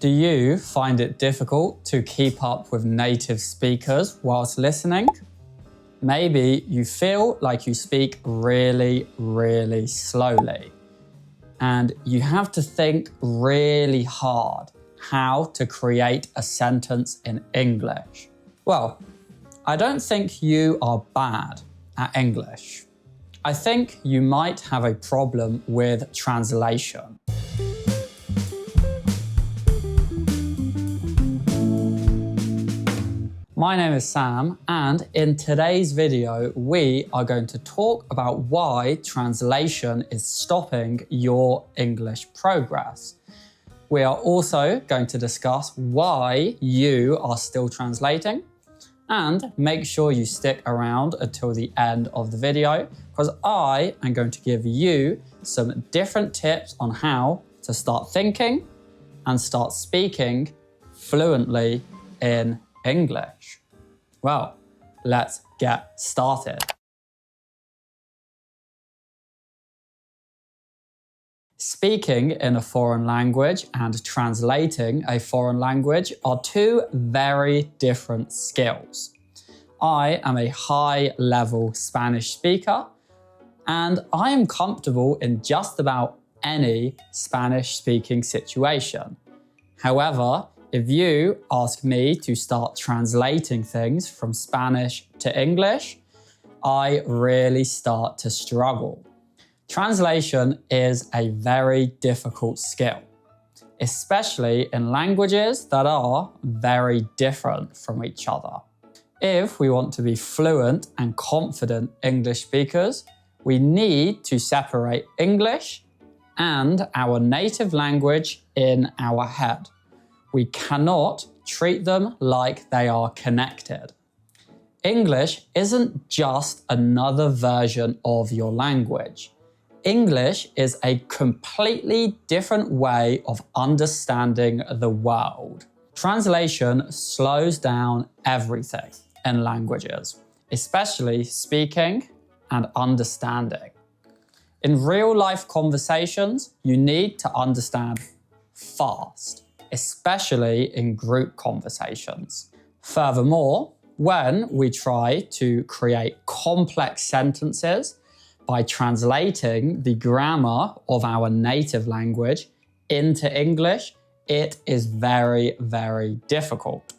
Do you find it difficult to keep up with native speakers whilst listening? Maybe you feel like you speak really, really slowly, and you have to think really hard how to create a sentence in English. Well, I don't think you are bad at English. I think you might have a problem with translation. My name is Sam, and in today's video, we are going to talk about why translation is stopping your English progress. We are also going to discuss why you are still translating, and make sure you stick around until the end of the video, because I am going to give you some different tips on how to start thinking and start speaking fluently in English. Well, let's get started. Speaking in a foreign language and translating a foreign language are two very different skills. I am a high-level Spanish speaker, and I am comfortable in just about any Spanish-speaking situation. However, if you ask me to start translating things from Spanish to English, I really start to struggle. Translation is a very difficult skill, especially in languages that are very different from each other. If we want to be fluent and confident English speakers, we need to separate English and our native language in our head. We cannot treat them like they are connected. English isn't just another version of your language. English is a completely different way of understanding the world. Translation slows down everything in languages, especially speaking and understanding. In real-life conversations, you need to understand fast, especially in group conversations. Furthermore, when we try to create complex sentences by translating the grammar of our native language into English, it is very, very difficult.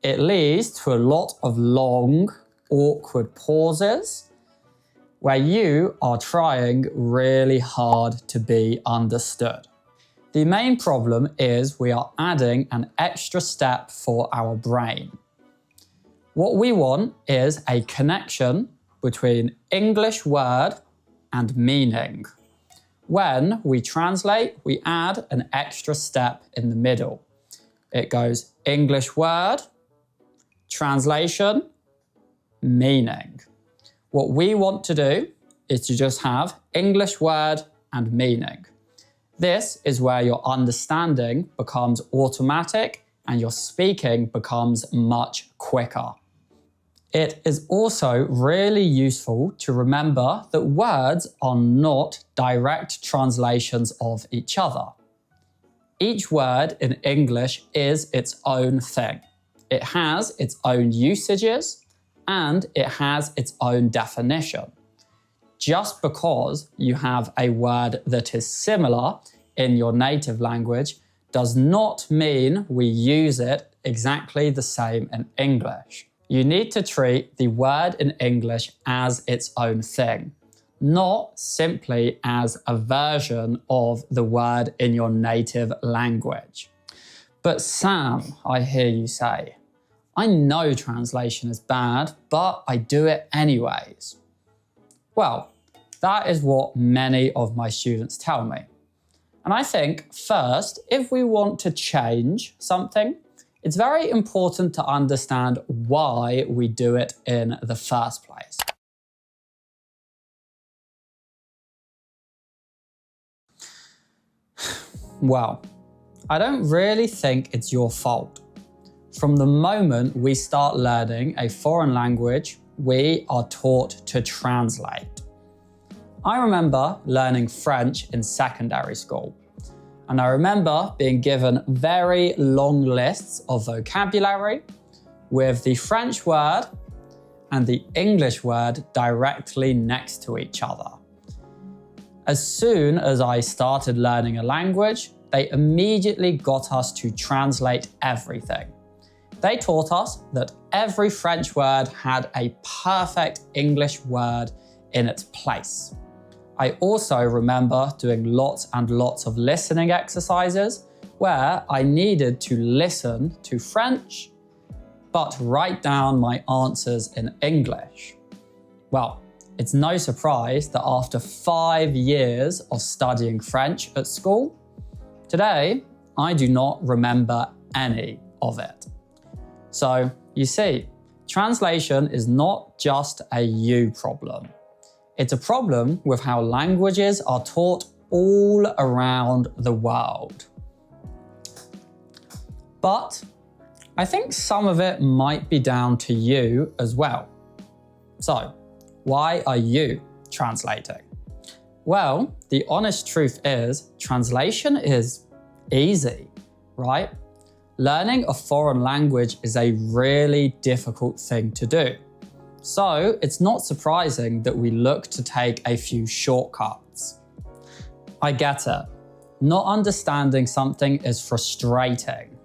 It leads to a lot of long, awkward pauses where you are trying really hard to be understood. The main problem is we are adding an extra step for our brain. What we want is a connection between English word and meaning. When we translate, we add an extra step in the middle. It goes English word, translation, meaning. What we want to do is to just have English word and meaning. This is where your understanding becomes automatic and your speaking becomes much quicker. It is also really useful to remember that words are not direct translations of each other. Each word in English is its own thing. It has its own usages and it has its own definition. Just because you have a word that is similar in your native language does not mean we use it exactly the same in English. You need to treat the word in English as its own thing, not simply as a version of the word in your native language. But Sam, I hear you say, I know translation is bad, but I do it anyways. Well, that is what many of my students tell me. And I think first, if we want to change something, it's very important to understand why we do it in the first place. Well, I don't really think it's your fault. From the moment we start learning a foreign language, we are taught to translate. I remember learning French in secondary school, And I remember being given very long lists of vocabulary with the French word and the English word directly next to each other. As soon as I started learning a language, they immediately got us to translate everything. They taught us that every French word had a perfect English word in its place. I also remember doing lots and lots of listening exercises where I needed to listen to French, but write down my answers in English. Well, it's no surprise that after 5 years of studying French at school, today I do not remember any of it. So, you see, translation is not just a you problem. It's a problem with how languages are taught all around the world. But I think some of it might be down to you as well. So, why are you translating? Well, the honest truth is, translation is easy, right? Learning a foreign language is a really difficult thing to do. So it's not surprising that we look to take a few shortcuts. I get it. Not understanding something is frustrating,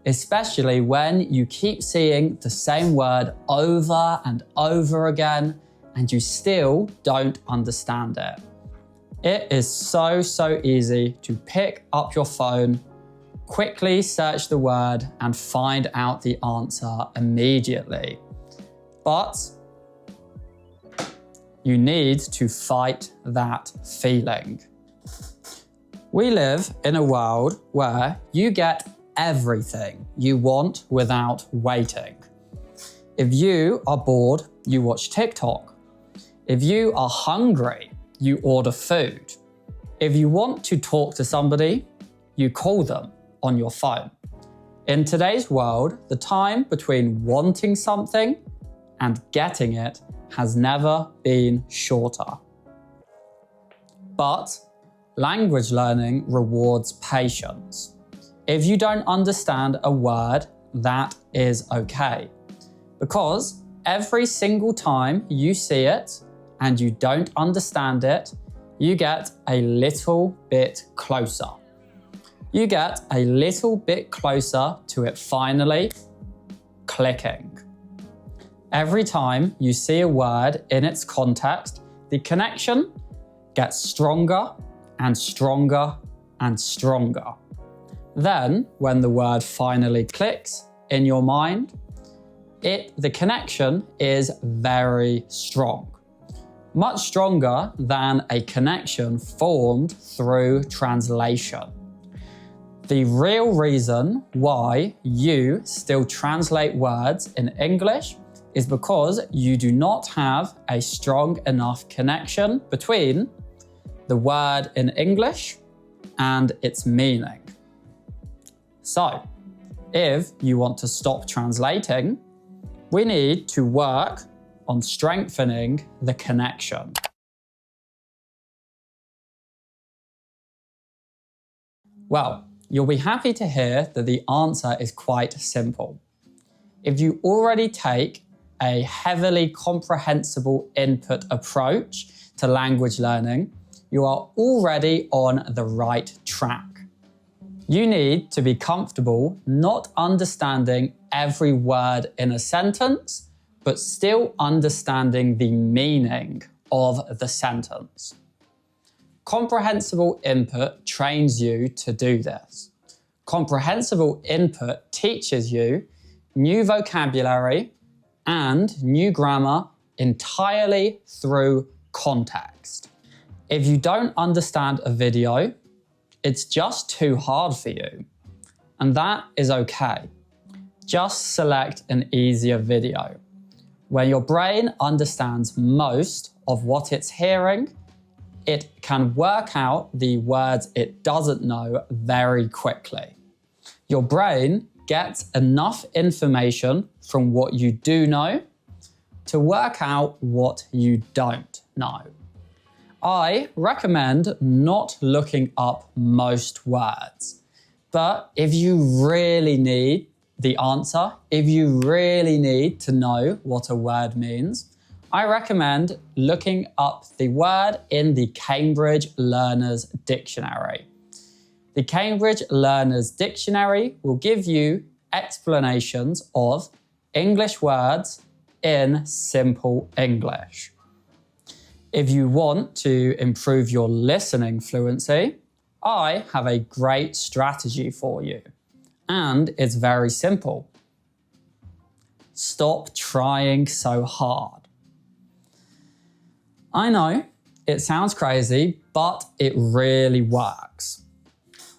especially when you keep seeing the same word over and over again and you still don't understand it. It is so easy to pick up your phone, quickly search the word and find out the answer immediately. But you need to fight that feeling. We live in a world where you get everything you want without waiting. If you are bored, you watch TikTok. If you are hungry, you order food. If you want to talk to somebody, you call them on your phone. In today's world, the time between wanting something and getting it has never been shorter. But language learning rewards patience. If you don't understand a word, that is okay. Because every single time you see it and you don't understand it, you get a little bit closer. You get a little bit closer to it finally clicking. Every time you see a word in its context, the connection gets stronger and stronger and stronger. Then, when the word finally clicks in your mind, the connection is very strong. Much stronger than a connection formed through translation. The real reason why you still translate words in English is because you do not have a strong enough connection between the word in English and its meaning. So, if you want to stop translating, we need to work on strengthening the connection. Well, you'll be happy to hear that the answer is quite simple. If you already take a heavily comprehensible input approach to language learning, you are already on the right track. You need to be comfortable not understanding every word in a sentence, but still understanding the meaning of the sentence. Comprehensible input trains you to do this. Comprehensible input teaches you new vocabulary and new grammar entirely through context. If you don't understand a video, it's just too hard for you, and that is okay. Just select an easier video. When your brain understands most of what it's hearing, it can work out the words it doesn't know very quickly. Your brain gets enough information from what you do know to work out what you don't know. I recommend not looking up most words. But if you really need the answer, if you really need to know what a word means, I recommend looking up the word in the Cambridge Learner's Dictionary. The Cambridge Learner's Dictionary will give you explanations of English words in simple English. If you want to improve your listening fluency, I have a great strategy for you. And it's very simple. Stop trying so hard. I know it sounds crazy, but it really works.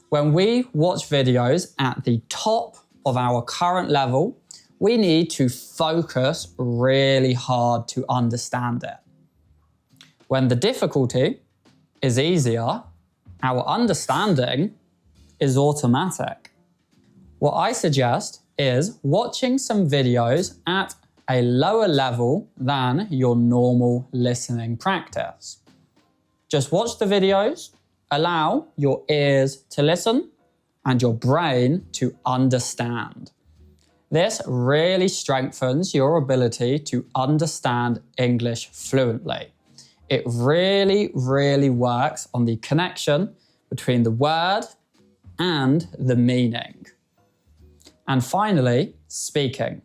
When we watch videos at the top of our current level, we need to focus really hard to understand it. When the difficulty is easier, our understanding is automatic. What I suggest is watching some videos at a lower level than your normal listening practice. Just watch the videos, allow your ears to listen and your brain to understand. This really strengthens your ability to understand English fluently. It really, really works on the connection between the word and the meaning. And finally, speaking.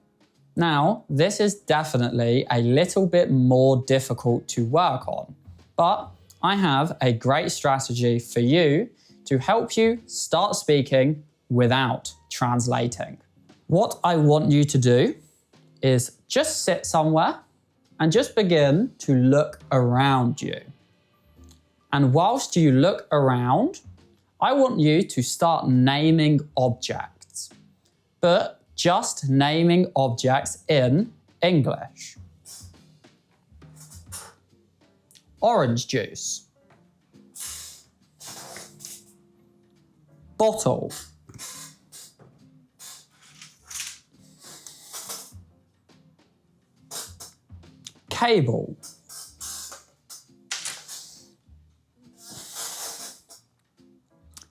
Now, this is definitely a little bit more difficult to work on, but I have a great strategy for you to help you start speaking without translating. What I want you to do is just sit somewhere and just begin to look around you. And whilst you look around, I want you to start naming objects, but just naming objects in English. Orange juice. Bottle. Cable.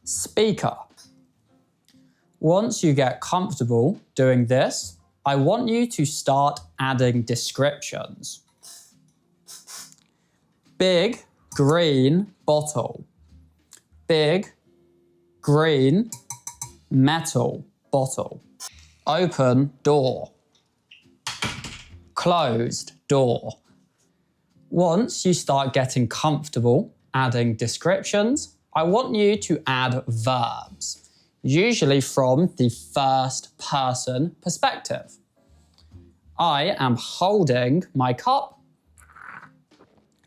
Speaker. Once you get comfortable doing this, I want you to start adding descriptions. Big green bottle. Big green metal bottle. Open door. Closed door. Once you start getting comfortable adding descriptions, I want you to add verbs, usually from the first person perspective. I am holding my cup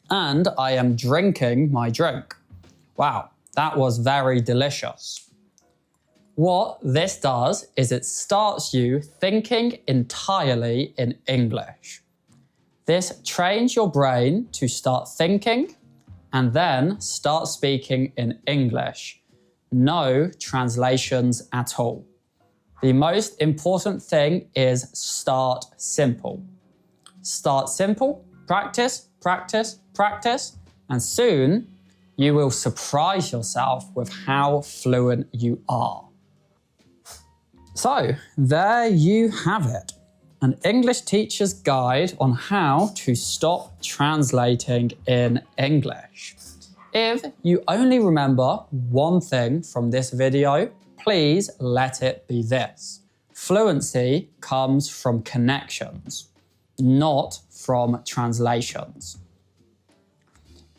and I am drinking my drink. Wow, that was very delicious. What this does is it starts you thinking entirely in English. This trains your brain to start thinking and then start speaking in English. No translations at all. The most important thing is start simple. Start simple, practice, practice, practice, and soon you will surprise yourself with how fluent you are. So, there you have it. An English teacher's guide on how to stop translating in English. If you only remember one thing from this video, please let it be this. Fluency comes from connections, not from translations.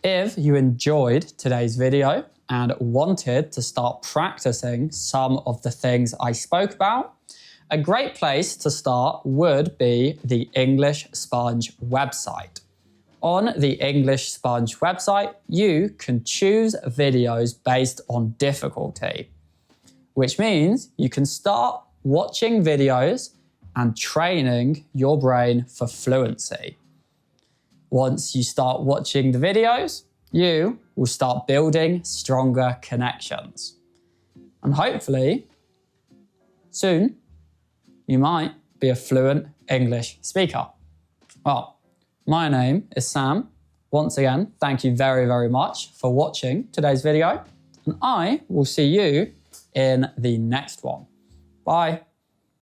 If you enjoyed today's video and wanted to start practicing some of the things I spoke about, a great place to start would be the English Sponge website. On the English Sponge website, you can choose videos based on difficulty, which means you can start watching videos and training your brain for fluency. Once you start watching the videos, you will start building stronger connections. And hopefully, soon, you might be a fluent English speaker. Well, my name is Sam, Once again, thank you very, very much for watching today's video, and I will see you in the next one. Bye.